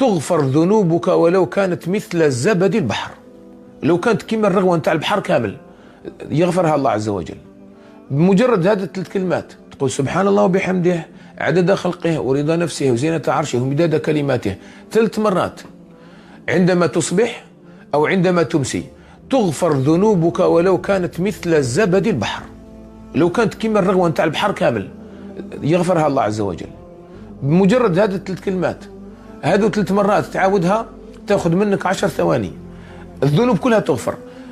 تغفر ذنوبك ولو كانت مثل زبد البحر. لو كانت كيما الرغوة نتاع البحر كامل يغفرها الله عز وجل بمجرد هذه الثلاث كلمات. تقول سبحان الله وبحمده عدد خلقه ورضا نفسه وزينة عرشه ومداد كلماته 3 مرات عندما تصبح أو عندما تمسي. تغفر ذنوبك ولو كانت مثل زبد البحر. لو كانت كيما الرغوة نتاع البحر كامل يغفرها الله عز وجل بمجرد هذه الثلاث كلمات. هذو 3 مرات تعاودها تاخذ منك 10 ثواني، الذنوب كلها تغفر.